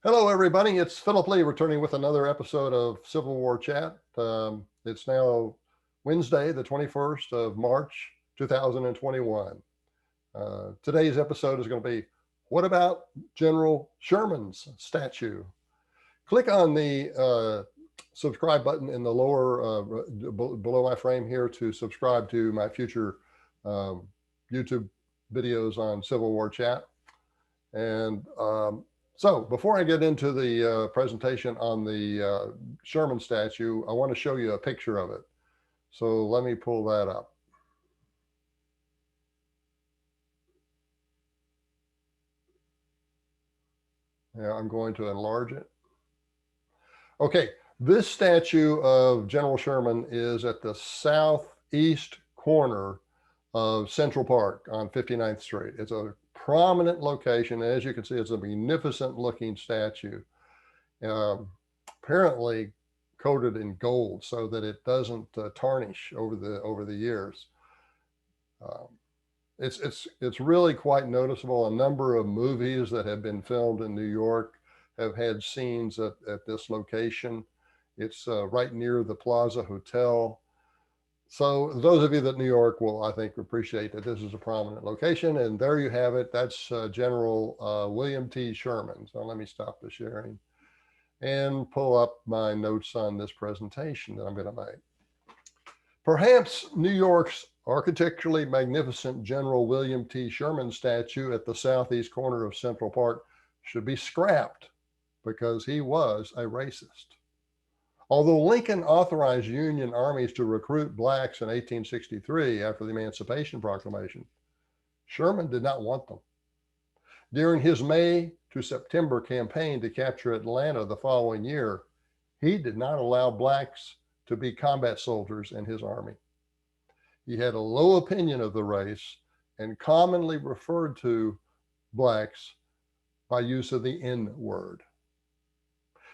Hello, everybody. It's Philip Lee returning with another episode of Civil War Chat. It's now Wednesday, the 21st of March, 2021. Today's episode is going to be What About General Sherman's Statue? Click on the subscribe button in the lower below my frame here to subscribe to my future um, YouTube videos on Civil War Chat. And so before I get into the presentation on the Sherman statue, I want to show you a picture of it. So let me pull that up. Yeah, I'm going to enlarge it. Okay, this statue of General Sherman is at the southeast corner of Central Park on 59th Street. It's a prominent location. As you can see, it's a magnificent looking statue. Um, Apparently coated in gold so that it doesn't tarnish over the years. Um, it's really quite noticeable. A number of movies that have been filmed in New York have had scenes at this location. It's right near the Plaza Hotel. So those of you that New York will, I think, appreciate that this is a prominent location. And there you have it. That's General William T. Sherman. So let me stop the sharing and pull up my notes on this presentation that I'm going to make. Perhaps New York's architecturally magnificent General William T. Sherman statue at the southeast corner of Central Park should be scrapped because he was a racist. Although Lincoln authorized Union armies to recruit blacks in 1863 after the Emancipation Proclamation, Sherman did not want them. During his May to September campaign to capture Atlanta the following year, he did not allow blacks to be combat soldiers in his army. He had a low opinion of the race and commonly referred to blacks by use of the N word.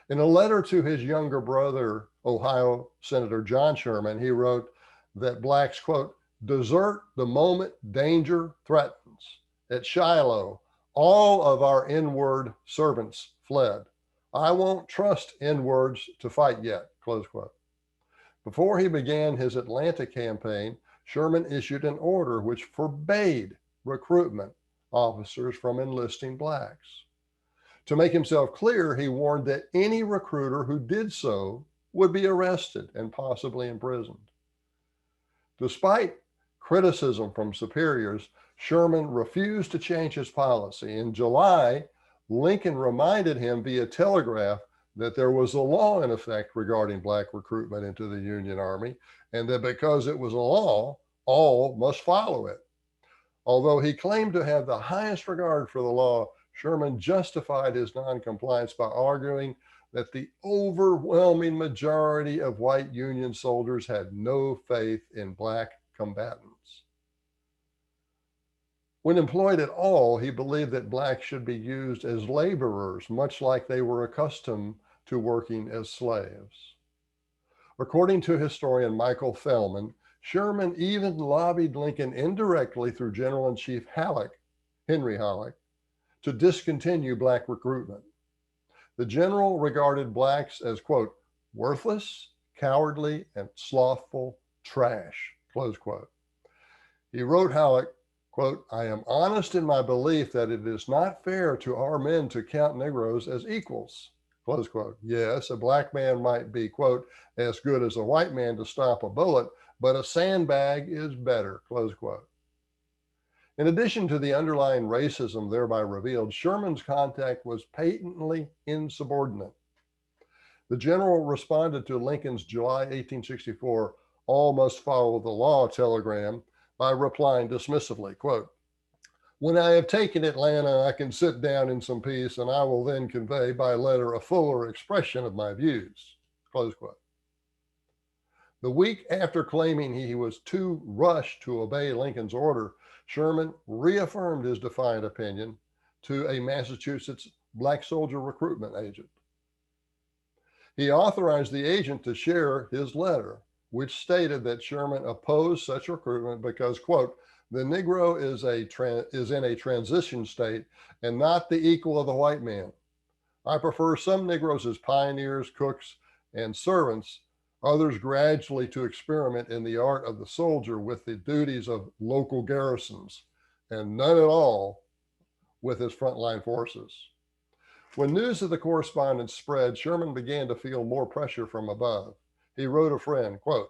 In a letter to his younger brother, Ohio Senator John Sherman, he wrote that blacks, quote, desert the moment danger threatens. At Shiloh, all of our N-word servants fled. I won't trust N-words to fight yet, close quote. Before he began his Atlanta campaign, Sherman issued an order which forbade recruitment officers from enlisting blacks. To make himself clear, he warned that any recruiter who did so would be arrested and possibly imprisoned. Despite criticism from superiors, Sherman refused to change his policy. In July, Lincoln reminded him via telegraph that there was a law in effect regarding black recruitment into the Union Army, and that because it was a law, all must follow it. Although he claimed to have the highest regard for the law, Sherman justified his noncompliance by arguing that the overwhelming majority of white Union soldiers had no faith in black combatants. When employed at all, he believed that blacks should be used as laborers, much like they were accustomed to working as slaves. According to historian Michael Fellman, Sherman even lobbied Lincoln indirectly through General-in-Chief Henry Halleck, to discontinue black recruitment. The general regarded blacks as, quote, worthless, cowardly, and slothful trash, close quote. He wrote Halleck, quote, I am honest in my belief that it is not fair to our men to count Negroes as equals, close quote. Yes, a black man might be, quote, as good as a white man to stop a bullet, but a sandbag is better, close quote. In addition to the underlying racism thereby revealed, Sherman's conduct was patently insubordinate. The general responded to Lincoln's July 1864 all must follow the law telegram by replying dismissively, quote, when I have taken Atlanta, I can sit down in some peace and I will then convey by letter a fuller expression of my views, close quote. The week after claiming he was too rushed to obey Lincoln's order, Sherman reaffirmed his defiant opinion to a Massachusetts black soldier recruitment agent. He authorized the agent to share his letter, which stated that Sherman opposed such recruitment because, quote, the Negro is in a transition state and not the equal of the white man. I prefer some Negroes as pioneers, cooks, and servants, others gradually to experiment in the art of the soldier with the duties of local garrisons, and none at all with his frontline forces. When news of the correspondence spread, Sherman began to feel more pressure from above. He wrote a friend, quote,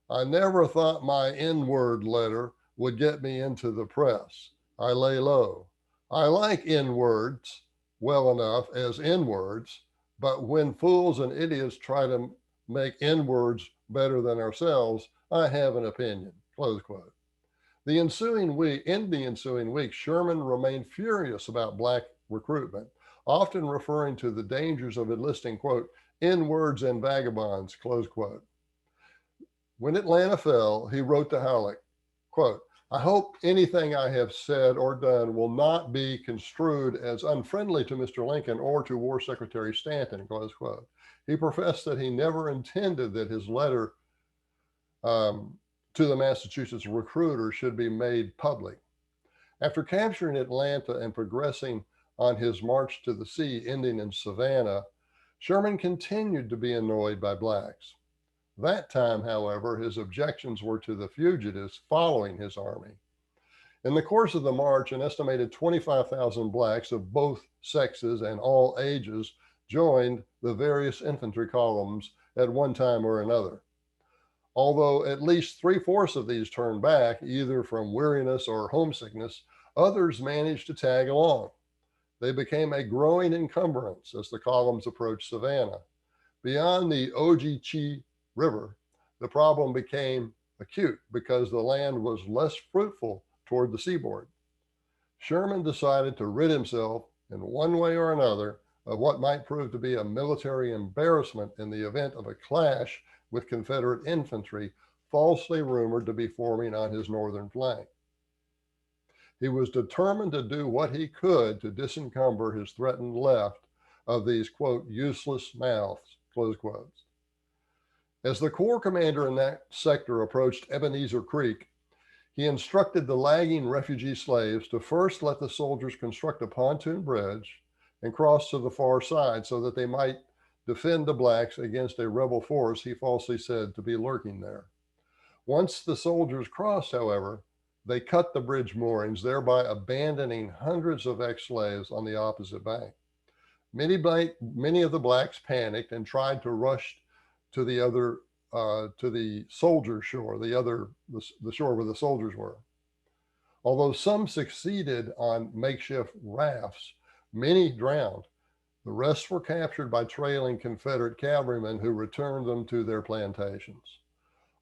I never thought my N-word letter would get me into the press. I lay low. I like N-words well enough as N-words, but when fools and idiots try to make N-words better than ourselves, I have an opinion, close quote. In the ensuing week, Sherman remained furious about black recruitment, often referring to the dangers of enlisting, quote, N-words and vagabonds, close quote. When Atlanta fell, he wrote to Halleck, quote, I hope anything I have said or done will not be construed as unfriendly to Mr. Lincoln or to War Secretary Stanton, close quote. He professed that he never intended that his letter to the Massachusetts recruiter should be made public. After capturing Atlanta and progressing on his march to the sea, ending in Savannah, Sherman continued to be annoyed by blacks. That time, however, his objections were to the fugitives following his army. In the course of the march, an estimated 25,000 blacks of both sexes and all ages joined the various infantry columns at one time or another. Although at least three-fourths of these turned back, either from weariness or homesickness, others managed to tag along. They became a growing encumbrance as the columns approached Savannah. Beyond the Ogeechee River, the problem became acute because the land was less fruitful toward the seaboard. Sherman decided to rid himself, in one way or another, of what might prove to be a military embarrassment in the event of a clash with Confederate infantry falsely rumored to be forming on his northern flank. He was determined to do what he could to disencumber his threatened left of these, quote, useless mouths, close quotes. As the Corps commander in that sector approached Ebenezer Creek, he instructed the lagging refugee slaves to first let the soldiers construct a pontoon bridge and cross to the far side so that they might defend the blacks against a rebel force he falsely said to be lurking there. Once the soldiers crossed, however, they cut the bridge moorings, thereby abandoning hundreds of ex-slaves on the opposite bank. Many of the blacks panicked and tried to rush to the soldier shore, the shore where the soldiers were. Although some succeeded on makeshift rafts, many drowned. The rest were captured by trailing Confederate cavalrymen who returned them to their plantations.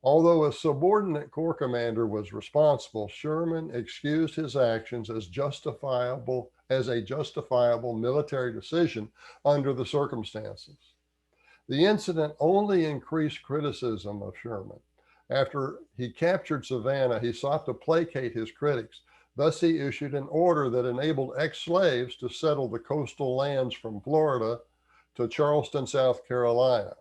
Although a subordinate corps commander was responsible, Sherman excused his actions as a justifiable military decision under the circumstances. The incident only increased criticism of Sherman. After he captured Savannah, he sought to placate his critics. Thus, he issued an order that enabled ex-slaves to settle the coastal lands from Florida to Charleston, South Carolina.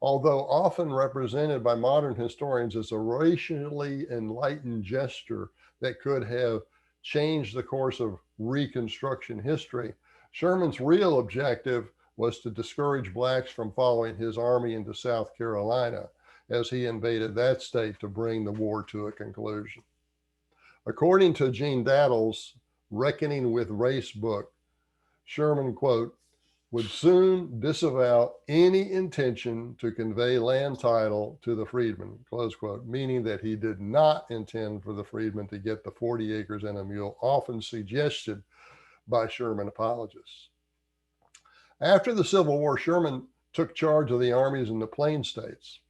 Although often represented by modern historians as a racially enlightened gesture that could have changed the course of Reconstruction history, Sherman's real objective was to discourage blacks from following his army into South Carolina as he invaded that state to bring the war to a conclusion. According to Gene Dattle's Reckoning with Race book, Sherman, quote, would soon disavow any intention to convey land title to the freedmen, close quote, meaning that he did not intend for the freedmen to get the 40 acres and a mule often suggested by Sherman apologists. After the Civil War, Sherman took charge of the armies in the Plain States.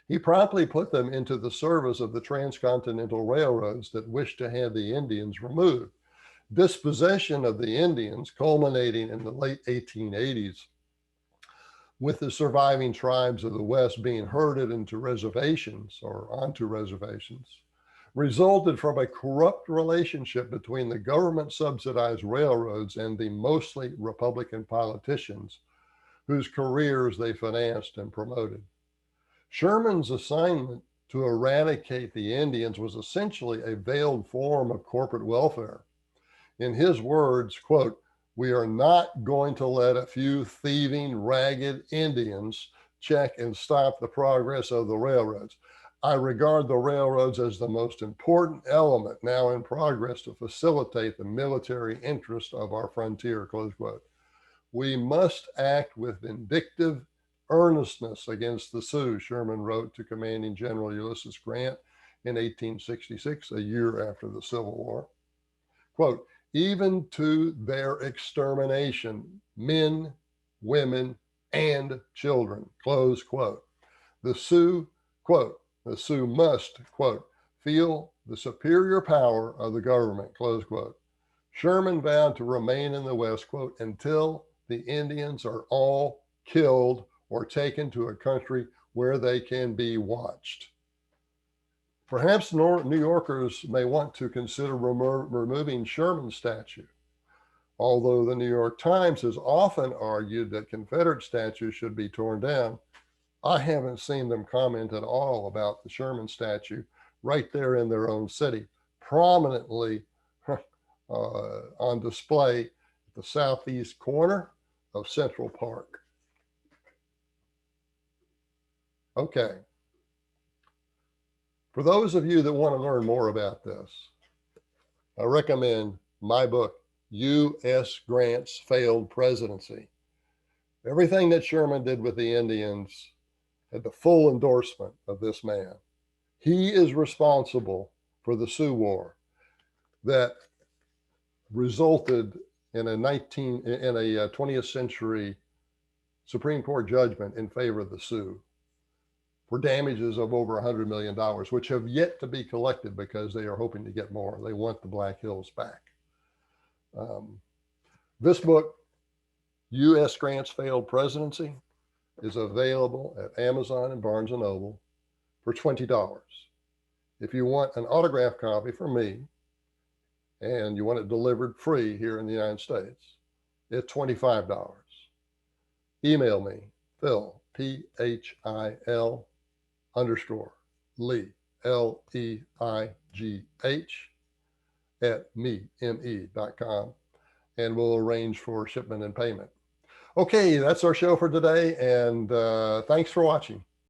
He promptly put them into the service of the transcontinental railroads that wished to have the Indians removed. Dispossession of the Indians, culminating in the late 1880s, with the surviving tribes of the West being herded into reservations or onto reservations, resulted from a corrupt relationship between the government-subsidized railroads and the mostly Republican politicians whose careers they financed and promoted. Sherman's assignment to eradicate the Indians was essentially a veiled form of corporate welfare. In his words, quote, We are not going to let a few thieving, ragged Indians check and stop the progress of the railroads. I regard the railroads as the most important element now in progress to facilitate the military interest of our frontier, close quote. We must act with vindictive earnestness against the Sioux, Sherman wrote to Commanding General Ulysses Grant in 1866, a year after the Civil War. Quote, even to their extermination, men, women, and children, close quote. The Sioux, quote, the Sioux must, quote, feel the superior power of the government, close quote. Sherman vowed to remain in the West, quote, until the Indians are all killed or taken to a country where they can be watched. Perhaps New Yorkers may want to consider removing Sherman's statue. Although the New York Times has often argued that Confederate statues should be torn down, I haven't seen them comment at all about the Sherman statue right there in their own city, prominently on display at the southeast corner of Central Park. Okay. For those of you that want to learn more about this, I recommend my book, U.S. Grant's Failed Presidency. Everything that Sherman did with the Indians had the full endorsement of this man. He is responsible for the Sioux War that resulted in a 20th century Supreme Court judgment in favor of the Sioux for damages of over $100 million, which have yet to be collected because they are hoping to get more. They want the Black Hills back. This book, U.S. Grant's Failed Presidency, is available at Amazon and Barnes & Noble for $20. If you want an autographed copy from me and you want it delivered free here in the United States, it's $25. Email me, Phil, P-H-I-L _Leigh, L-E-I-G-H @me.com, and we'll arrange for shipment and payment. Okay, that's our show for today, and thanks for watching.